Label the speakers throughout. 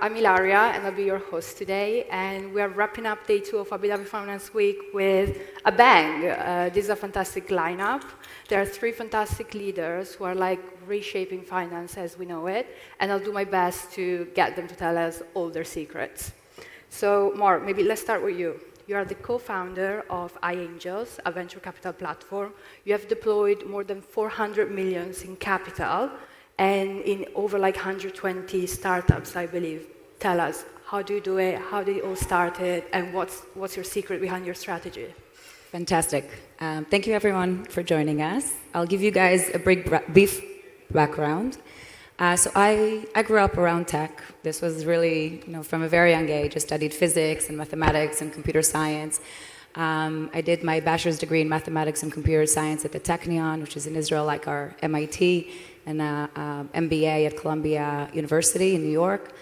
Speaker 1: I'm Ilaria, and I'll be your host today. And we are wrapping up day 2 of Abu Dhabi Finance Week with a bang. This is a fantastic lineup. There are 3 fantastic leaders who are like reshaping finance as we know it, and I'll do my best to get them to tell us all their secrets. So, Mark, maybe let's start with you. You are the co-founder of iAngels, a venture capital platform. You have deployed more than 400 million in capital, and in over like 120 startups, I believe. Tell us, how do you do it? How did it all started? And what's your secret behind your strategy?
Speaker 2: Fantastic. Thank you, everyone, for joining us. I'll give you guys a brief background. So I grew up around tech. This was really, from a very young age. I studied physics and mathematics and computer science. I did my bachelor's degree in mathematics and computer science at the Technion, which is in Israel, like our MIT, and MBA at Columbia University in New York.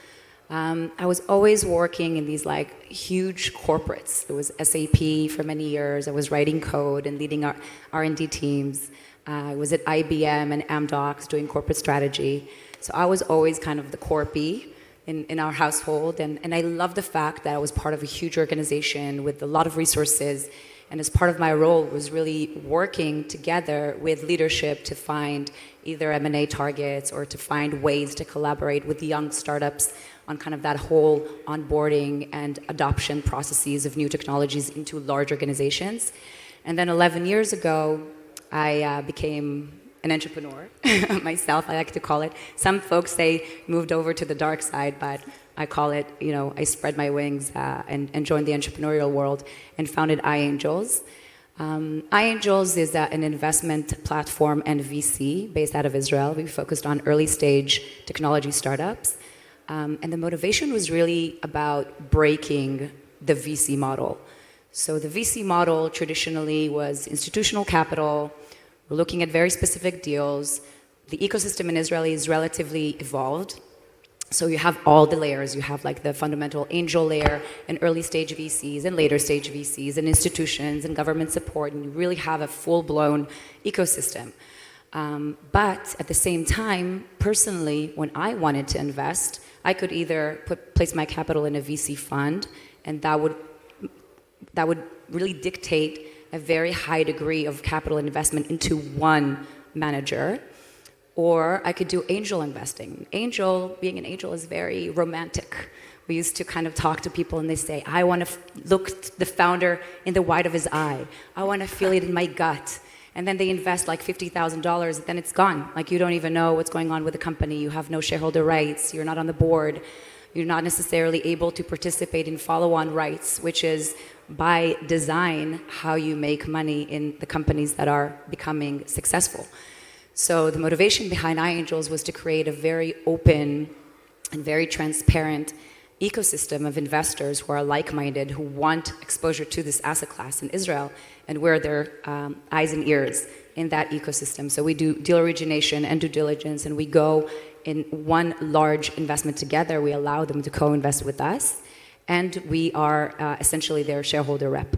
Speaker 2: I was always working in these like huge corporates. There was SAP for many years. I was writing code and leading our R&D teams. I was at IBM and Amdocs doing corporate strategy. So I was always kind of the corpy in our household. And I love the fact that I was part of a huge organization with a lot of resources. And as part of my role was really working together with leadership to find either M&A targets or to find ways to collaborate with young startups on kind of that whole onboarding and adoption processes of new technologies into large organizations. And then 11 years ago, I became an entrepreneur myself, I like to call it. Some folks say moved over to the dark side, but I call it, I spread my wings and joined the entrepreneurial world and founded iAngels. iAngels is an investment platform and VC based out of Israel. We focused on early stage technology startups. And the motivation was really about breaking the VC model. So the VC model traditionally was institutional capital. We're looking at very specific deals. The ecosystem in Israel is relatively evolved. So you have all the layers. You have like the fundamental angel layer and early stage VCs and later stage VCs and institutions and government support. And you really have a full-blown ecosystem. But at the same time, personally, when I wanted to invest, I could either place my capital in a VC fund, and that would really dictate a very high degree of capital investment into one manager, or I could do angel investing. Being an angel is very romantic. We used to kind of talk to people and they say, I want to look the founder in the white of his eye. I want to feel it in my gut. And then they invest like $50,000, then it's gone. Like you don't even know what's going on with the company. You have no shareholder rights. You're not on the board. You're not necessarily able to participate in follow-on rights, which is by design how you make money in the companies that are becoming successful. So the motivation behind iAngels was to create a very open and very transparent ecosystem of investors who are like-minded, who want exposure to this asset class in Israel, and we're their eyes and ears in that ecosystem. So we do deal origination and due diligence, and we go in one large investment together. We allow them to co-invest with us, and we are essentially their shareholder rep.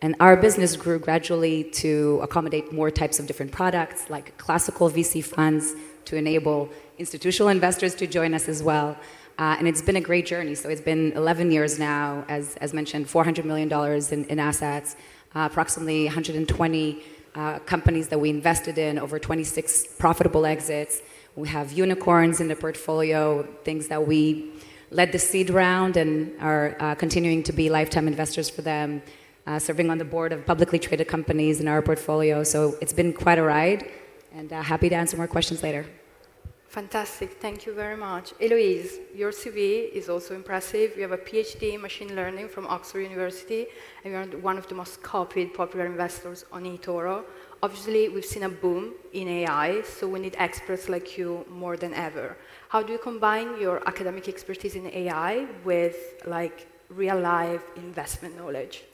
Speaker 2: And our business grew gradually to accommodate more types of different products, like classical VC funds, to enable institutional investors to join us as well. And it's been a great journey. So it's been 11 years now, as mentioned, $400 million in assets, approximately 120 companies that we invested in, over 26 profitable exits. We have unicorns in the portfolio, things that we led the seed round and are continuing to be lifetime investors for them, serving on the board of publicly traded companies in our portfolio. So it's been quite a ride, and happy to answer more questions later.
Speaker 1: Fantastic, thank you very much. Eloise, your CV is also impressive. You have a PhD in machine learning from Oxford University, and you're one of the most copied popular investors on eToro. Obviously, we've seen a boom in AI, so we need experts like you more than ever. How do you combine your academic expertise in AI with like real-life investment knowledge?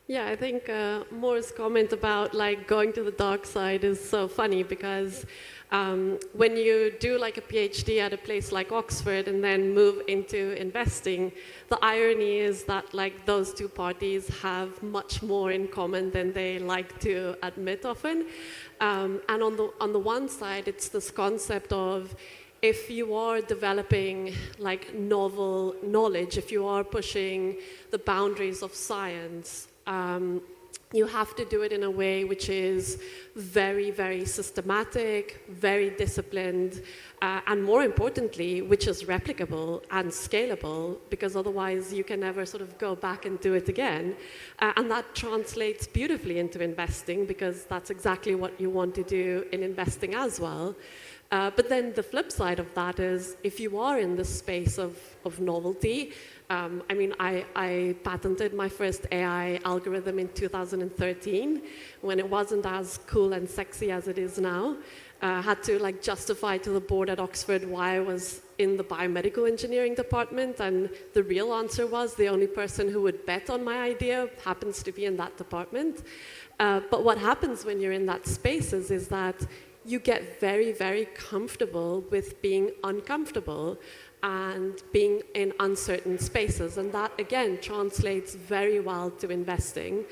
Speaker 3: Yeah, I think Moore's comment about like going to the dark side is so funny because when you do like a PhD at a place like Oxford and then move into investing, the irony is that like those two parties have much more in common than they like to admit often. And on the one side, it's this concept of if you are developing like novel knowledge, if you are pushing the boundaries of science, you have to do it in a way which is very, very systematic, very disciplined, and more importantly, which is replicable and scalable, because otherwise you can never sort of go back and do it again. And that translates beautifully into investing, because that's exactly what you want to do in investing as well. But then the flip side of that is, if you are in the space of novelty, I mean, I patented my first AI algorithm in 2013 when it wasn't as cool and sexy as it is now. Had to like justify to the board at Oxford why I was in the biomedical engineering department, and the real answer was the only person who would bet on my idea happens to be in that department. But what happens when you're in that space is that you get very, very comfortable with being uncomfortable and being in uncertain spaces. And that, again, translates very well to investing.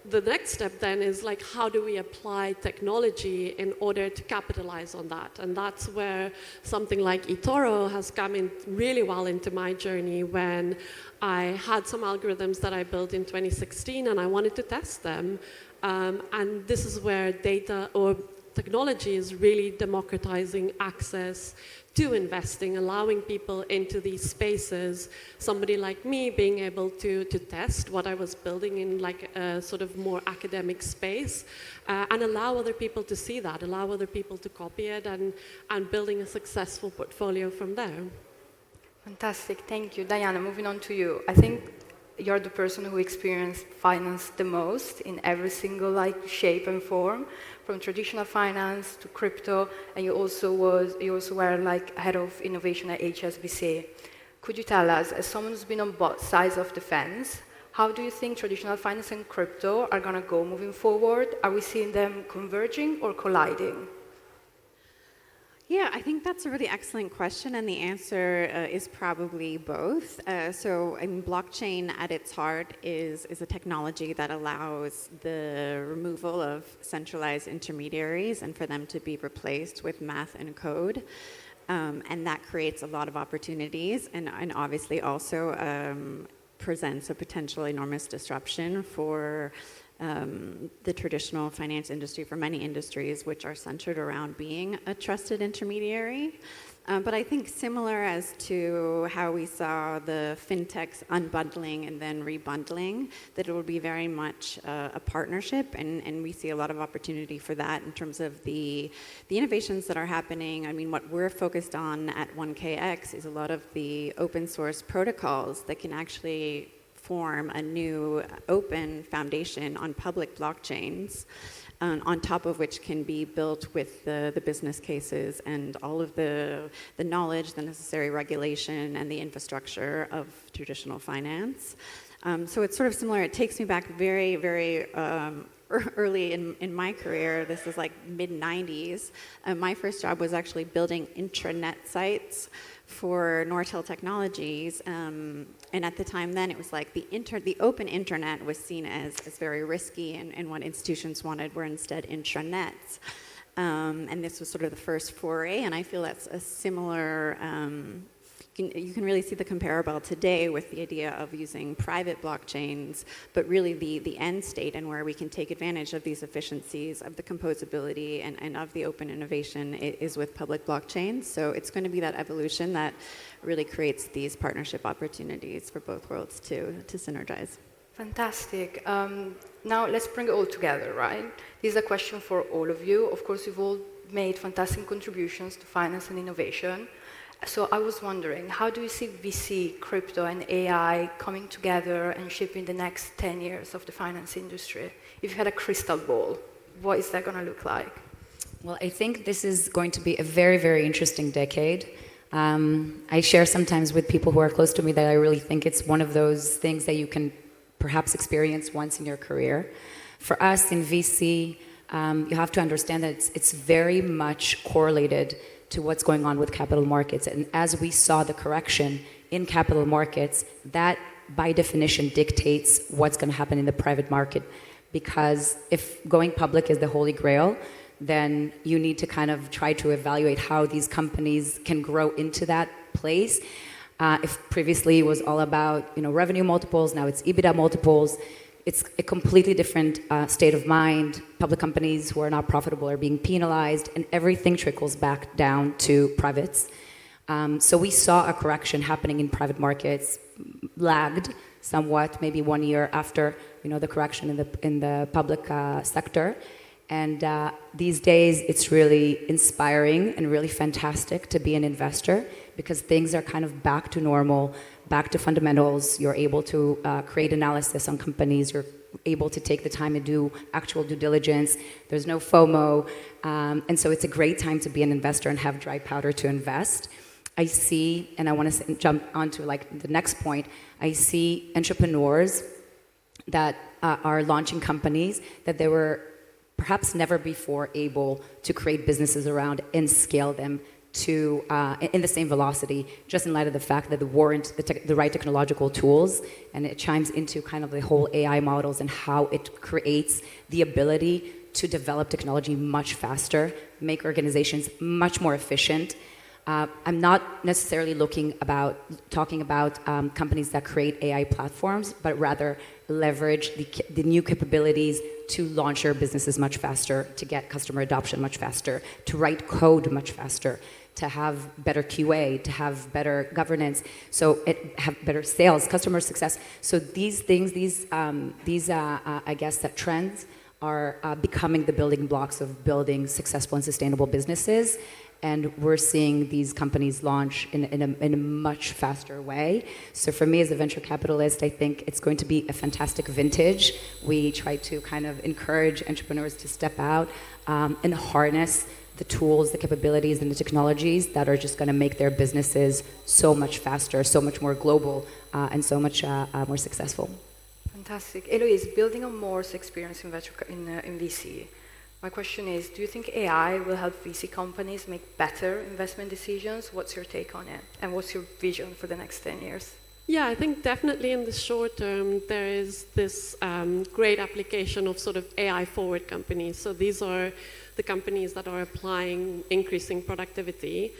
Speaker 3: The next step then is like, how do we apply technology in order to capitalize on that? And that's where something like eToro has come in really well into my journey, when I had some algorithms that I built in 2016 and I wanted to test them. And this is where data or technology is really democratizing access to investing, allowing people into these spaces. Somebody like me being able to test what I was building in like a sort of more academic space, and allow other people to see that, allow other people to copy it, and building a successful portfolio from there.
Speaker 1: Fantastic, thank you. Diana, moving on to you. I think you're the person who experienced finance the most in every single like shape and form, from traditional finance to crypto, and you also were like head of innovation at HSBC. Could you tell us, as someone who's been on both sides of the fence, how do you think traditional finance and crypto are going to go moving forward? Are we seeing them converging or colliding?
Speaker 4: Yeah, I think that's a really excellent question, and the answer is probably both. So, I mean, blockchain at its heart is a technology that allows the removal of centralized intermediaries and for them to be replaced with math and code. And that creates a lot of opportunities, and obviously also presents a potential enormous disruption for the traditional finance industry, for many industries which are centered around being a trusted intermediary. But I think similar as to how we saw the fintechs unbundling and then rebundling, that it will be very much a partnership, and we see a lot of opportunity for that in terms of the innovations that are happening. I mean, what we're focused on at 1KX is a lot of the open source protocols that can actually form a new open foundation on public blockchains, on top of which can be built with the business cases and all of the knowledge, the necessary regulation, and the infrastructure of traditional finance. So it's sort of similar. It takes me back very, very early in my career. This is like mid-90s. My first job was actually building intranet sites for Nortel Technologies, and at the time then it was like the open internet was seen as very risky, and what institutions wanted were instead intranets. And this was sort of the first foray, and I feel that's a similar, you can really see the comparable today with the idea of using private blockchains, but really the end state and where we can take advantage of these efficiencies, of the composability, and of the open innovation is with public blockchains. So it's going to be that evolution that really creates these partnership opportunities for both worlds to synergize.
Speaker 1: Fantastic. Now let's bring it all together, right? This is a question for all of you. Of course, you've all made fantastic contributions to finance and innovation. So I was wondering, how do you see VC, crypto, and AI coming together and shaping the next 10 years of the finance industry? If you had a crystal ball, what is that going to look like?
Speaker 2: Well, I think this is going to be a very, very interesting decade. I share sometimes with people who are close to me that I really think it's one of those things that you can perhaps experience once in your career. For us in VC, you have to understand that it's very much correlated to what's going on with capital markets. And as we saw the correction in capital markets, that by definition dictates what's going to happen in the private market. Because if going public is the holy grail, then you need to kind of try to evaluate how these companies can grow into that place. If previously it was all about revenue multiples, now it's EBITDA multiples. It's a completely different state of mind. Public companies who are not profitable are being penalized, and everything trickles back down to privates. So we saw a correction happening in private markets, lagged somewhat, maybe 1 year after the correction in the public sector. And these days, it's really inspiring and really fantastic to be an investor because things are kind of back to normal, back to fundamentals. You're able to create analysis on companies. You're able to take the time and do actual due diligence. There's no FOMO. And so it's a great time to be an investor and have dry powder to invest. I see, and I want to jump onto the next point, I see entrepreneurs that are launching companies that they were perhaps never before able to create businesses around and scale them to in the same velocity, just in light of the fact that there weren't the right technological tools, and it chimes into kind of the whole AI models and how it creates the ability to develop technology much faster, make organizations much more efficient. I'm not necessarily talking about companies that create AI platforms, but rather leverage the new capabilities to launch your businesses much faster, to get customer adoption much faster, to write code much faster, to have better QA, to have better governance, have better sales, customer success. So these things, I guess that trends are becoming the building blocks of building successful and sustainable businesses. And we're seeing these companies launch in a much faster way. So for me as a venture capitalist, I think it's going to be a fantastic vintage. We try to kind of encourage entrepreneurs to step out and harness the tools, the capabilities, and the technologies that are just going to make their businesses so much faster, so much more global, and so much more successful.
Speaker 1: Fantastic. Eloise, building on Moore's experience in VC, my question is, do you think AI will help VC companies make better investment decisions? What's your take on it? And what's your vision for the next 10 years?
Speaker 3: Yeah, I think definitely in the short term, there is this great application of sort of AI-forward companies. So these are the companies that are applying increasing productivity.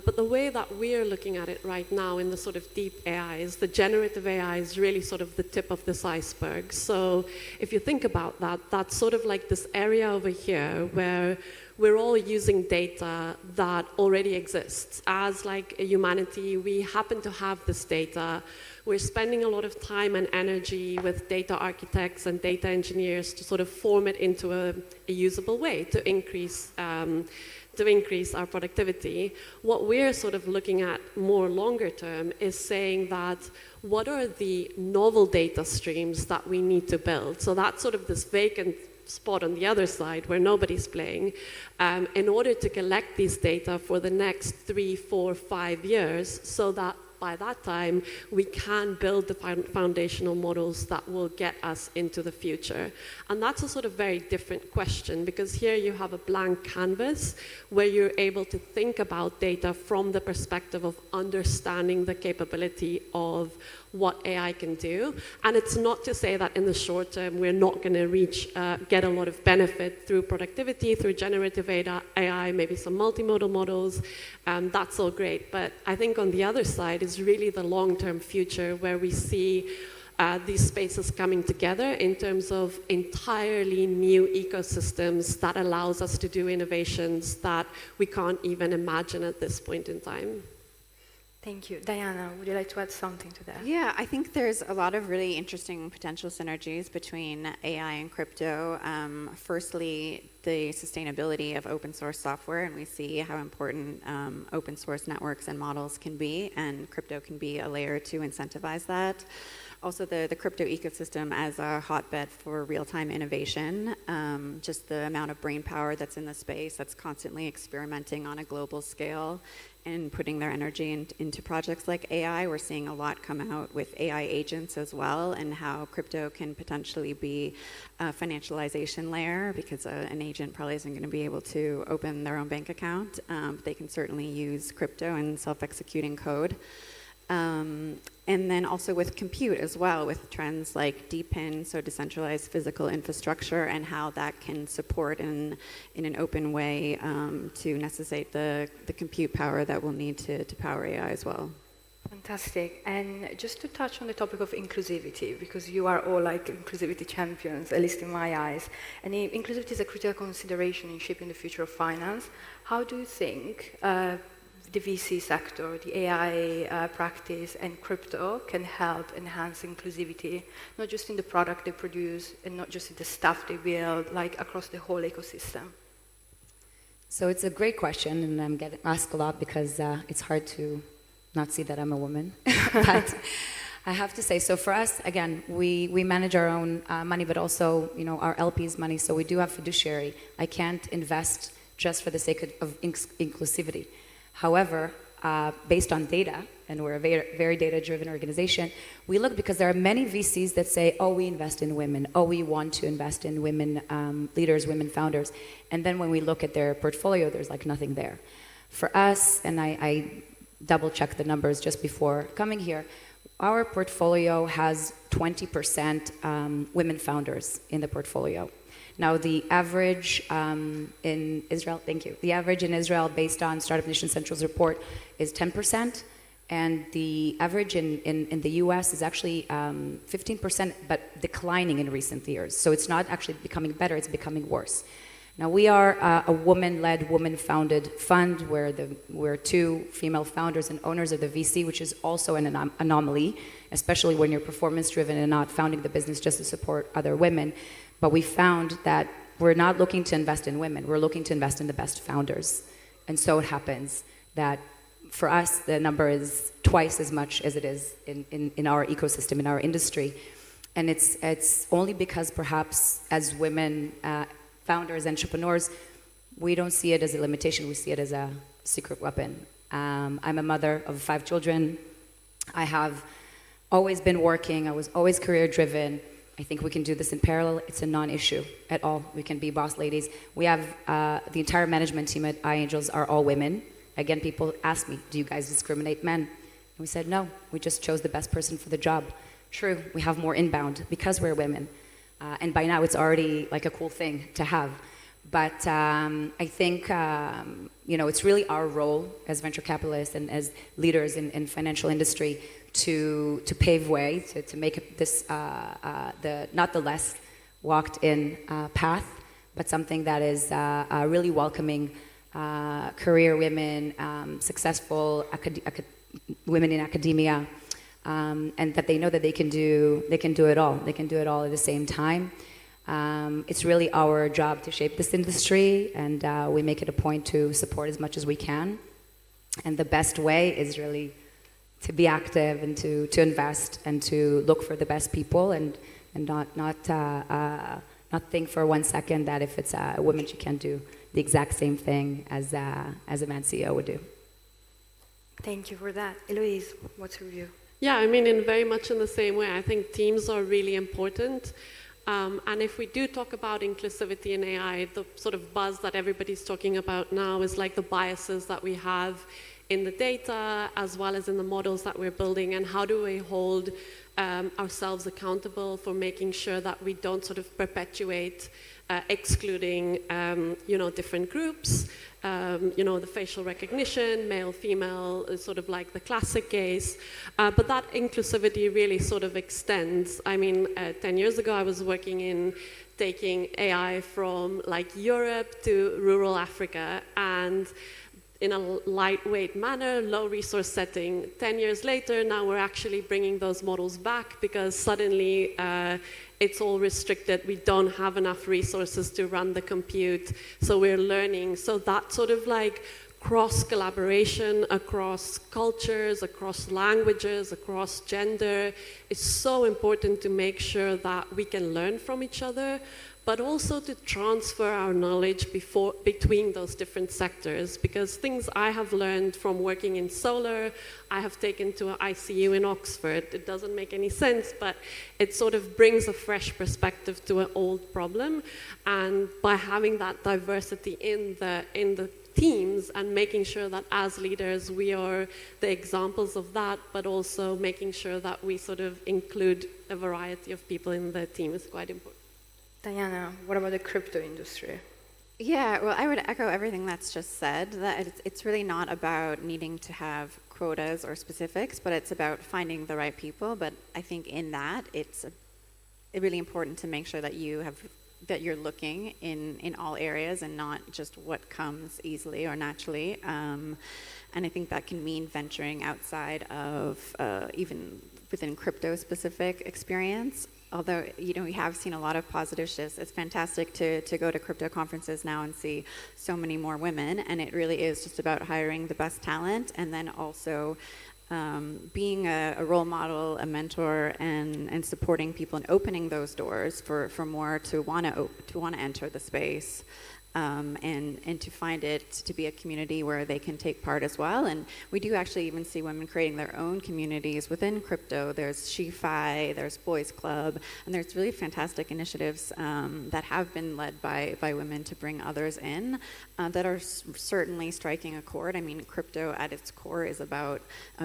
Speaker 3: But the way that we're looking at it right now in the sort of deep AI is the generative AI is really sort of the tip of this iceberg. So if you think about that, that's sort of like this area over here where we're all using data that already exists. As like a humanity, we happen to have this data. We're spending a lot of time and energy with data architects and data engineers to sort of form it into a usable way to increase our productivity. What we're sort of looking at more longer term is saying that what are the novel data streams that we need to build? So that's sort of this vacant spot on the other side where nobody's playing in order to collect these data for the next 3, 4, 5 years so that by that time, we can build the foundational models that will get us into the future. And that's a sort of very different question because here you have a blank canvas where you're able to think about data from the perspective of understanding the capability of what AI can do. And it's not to say that in the short term we're not going to get a lot of benefit through productivity, through generative AI, maybe some multimodal models. That's all great. But I think on the other side is really the long-term future where we see these spaces coming together in terms of entirely new ecosystems that allows us to do innovations that we can't even imagine at this point in time.
Speaker 1: Thank you. Diana, would you like to add something to that?
Speaker 4: Yeah, I think there's a lot of really interesting potential synergies between AI and crypto. Firstly, the sustainability of open source software, and we see how important open source networks and models can be, and crypto can be a layer to incentivize that. Also, the crypto ecosystem as a hotbed for real-time innovation, just the amount of brain power that's in the space that's constantly experimenting on a global scale and putting their energy into projects like AI. We're seeing a lot come out with AI agents as well, and how crypto can potentially be a financialization layer, because an agent probably isn't going to be able to open their own bank account. But they can certainly use crypto and self-executing code. And then also with compute as well, with trends like DePIN, so decentralized physical infrastructure, and how that can support in an open way to necessitate the compute power that we'll need to power AI as well.
Speaker 1: Fantastic. And just to touch on the topic of inclusivity, because you are all like inclusivity champions, at least in my eyes, and inclusivity is a critical consideration in shaping the future of finance. How do you think the VC sector, the AI practice, and crypto can help enhance inclusivity, not just in the product they produce and not just in the stuff they build, like across the whole ecosystem?
Speaker 2: So it's a great question, and I'm getting asked a lot because it's hard to not see that I'm a woman. But I have to say, so for us, again, we manage our own money, but also, our LP's money. So we do have fiduciary. I can't invest just for the sake of inclusivity. However, based on data, and we're a very data-driven organization, we look because there are many VCs that say, oh, we invest in women, oh, we want to invest in women leaders, women founders. And then when we look at their portfolio, there's like nothing there. For us, and I double-checked the numbers just before coming here, our portfolio has 20% women founders in the portfolio. Now, the average in Israel, thank you, the average in Israel based on Startup Nation Central's report is 10%, and the average in the US is actually 15%, but declining in recent years. So it's not actually becoming better, it's becoming worse. Now, we are a woman-led, woman-founded fund where we're two female founders and owners of the VC, which is also an anomaly, especially when you're performance-driven and not founding the business just to support other women. But we found that we're not looking to invest in women, we're looking to invest in the best founders. And so it happens that for us, the number is twice as much as it is in our ecosystem, in our industry. And it's only because perhaps as women founders, entrepreneurs, we don't see it as a limitation, we see it as a secret weapon. I'm a mother of 5 children. I have always been working, I was always career-driven. I think we can do this in parallel. It's a non-issue at all. We can be boss ladies. We have the entire management team at iAngels are all women. Again, people ask me, do you guys discriminate men? And we said, no, we just chose the best person for the job. True, we have more inbound because we're women. And by now it's already like a cool thing to have. But I think, it's really our role as venture capitalists and as leaders in financial industry to pave way, to make this not the less walked-in path, but something that is really welcoming career women, successful women in academia, and that they know that they can do it all. They can do it all at the same time. It's really our job to shape this industry, and we make it a point to support as much as we can. And the best way is really to be active and to invest and to look for the best people and not think for 1 second that if it's a woman, she can't do the exact same thing as a man CEO would do.
Speaker 1: Thank you for that. Eloise, what's your view?
Speaker 3: Yeah, I mean, very much in the same way. I think teams are really important. And if we do talk about inclusivity in AI, the sort of buzz that everybody's talking about now is like the biases that we have in the data as well as in the models that we're building, and how do we hold ourselves accountable for making sure that we don't sort of perpetuate excluding different groups, the facial recognition, male, female, is sort of like the classic case, but that inclusivity really sort of extends. I mean, 10 years ago I was working in taking AI from like Europe to rural Africa, and in a lightweight manner, low resource setting. 10 years later, now we're actually bringing those models back because suddenly it's all restricted. We don't have enough resources to run the compute, so we're learning. So that sort of like cross-collaboration across cultures, across languages, across gender is so important to make sure that we can learn from each other, but also to transfer our knowledge between those different sectors. Because things I have learned from working in solar, I have taken to an ICU in Oxford. It doesn't make any sense, but it sort of brings a fresh perspective to an old problem. And by having that diversity in the teams and making sure that as leaders we are the examples of that, but also making sure that we sort of include a variety of people in the team is quite important.
Speaker 1: Diana, what about the crypto industry?
Speaker 4: Yeah, well, I would echo everything that's just said, that it's really not about needing to have quotas or specifics, but it's about finding the right people. But I think in that, it's really important to make sure that you're looking in all areas and not just what comes easily or naturally. And I think that can mean venturing outside of even within crypto-specific experience. Although, we have seen a lot of positive shifts. It's fantastic to go to crypto conferences now and see so many more women, and it really is just about hiring the best talent, and then also being a role model, a mentor, and supporting people and opening those doors for more to want to enter the space. And to find it to be a community where they can take part as well. And we do actually even see women creating their own communities within crypto. There's She-Fi, there's Boys Club, and there's really fantastic initiatives that have been led by women to bring others in that are certainly striking a chord. I mean, crypto at its core is about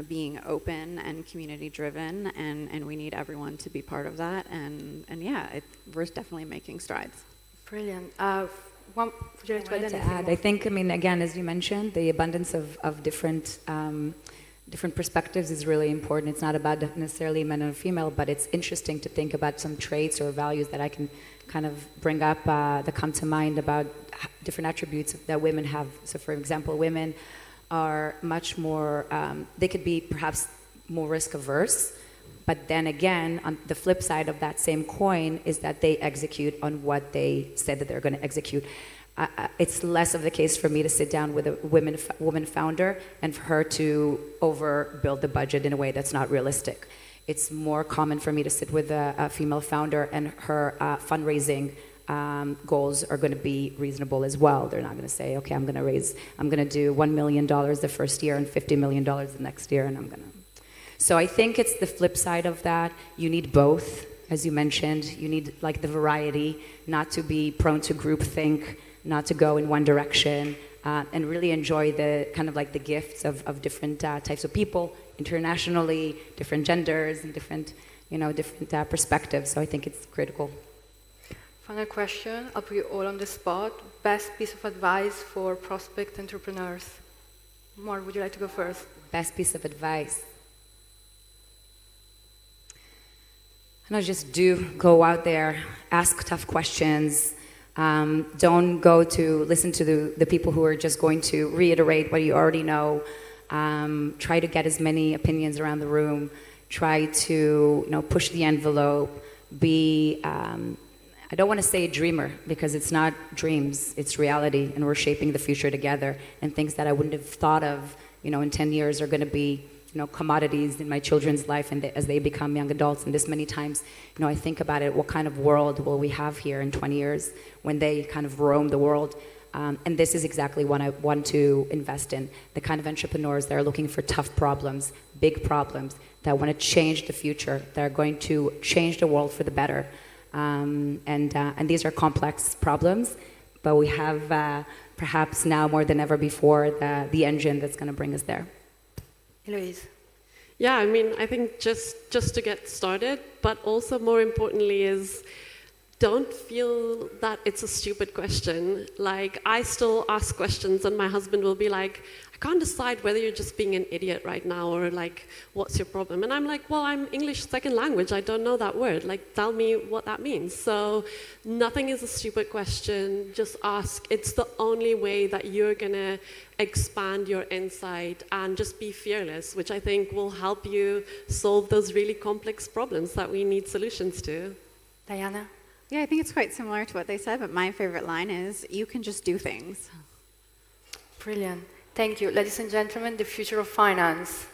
Speaker 4: being open and community-driven, and we need everyone to be part of that. And yeah, we're definitely making strides.
Speaker 1: Brilliant. Would you like to add anything?
Speaker 2: I think, again, as you mentioned, the abundance of different perspectives is really important. It's not about necessarily men or female, but it's interesting to think about some traits or values that I can kind of bring up that come to mind about different attributes that women have. So, for example, women are much more, they could be perhaps more risk averse. But then again, on the flip side of that same coin is that they execute on what they said that they're going to execute. It's less of the case for me to sit down with a woman founder and for her to overbuild the budget in a way that's not realistic. It's more common for me to sit with a female founder and her fundraising goals are going to be reasonable as well. They're not going to say, okay, I'm going to do $1 million the first year and $50 million the next year, and I'm going to. So I think it's the flip side of that. You need both, as you mentioned. You need the variety, not to be prone to groupthink, not to go in one direction, and really enjoy the kind of the gifts of different types of people internationally, different genders, and different perspectives. So I think it's critical.
Speaker 1: Final question. I'll put you all on the spot. Best piece of advice for prospect entrepreneurs. Mar, would you like to go first?
Speaker 2: Best piece of advice. Just go out there, ask tough questions. Don't go to listen to the people who are just going to reiterate what you already know. Try to get as many opinions around the room. Try to push the envelope. Be I don't want to say a dreamer because it's not dreams, it's reality, and we're shaping the future together. And things that I wouldn't have thought of, in 10 years are going to be commodities in my children's life and as they become young adults. And this many times, I think about it, what kind of world will we have here in 20 years when they kind of roam the world? And this is exactly what I want to invest in, the kind of entrepreneurs that are looking for tough problems, big problems, that want to change the future, that are going to change the world for the better. And these are complex problems, but we have perhaps now more than ever before the engine that's going to bring us there.
Speaker 1: Eloise.
Speaker 3: Yeah, I think just to get started, but also more importantly is don't feel that it's a stupid question. I still ask questions and my husband will be like, I can't decide whether you're just being an idiot right now or what's your problem? And I'm like, well, I'm English second language. I don't know that word. Tell me what that means. So nothing is a stupid question. Just ask. It's the only way that you're going to expand your insight and just be fearless, which I think will help you solve those really complex problems that we need solutions to.
Speaker 1: Diana?
Speaker 4: Yeah, I think it's quite similar to what they said, but my favorite line is, you can just do things.
Speaker 1: Brilliant. Thank you. Ladies and gentlemen, the future of finance.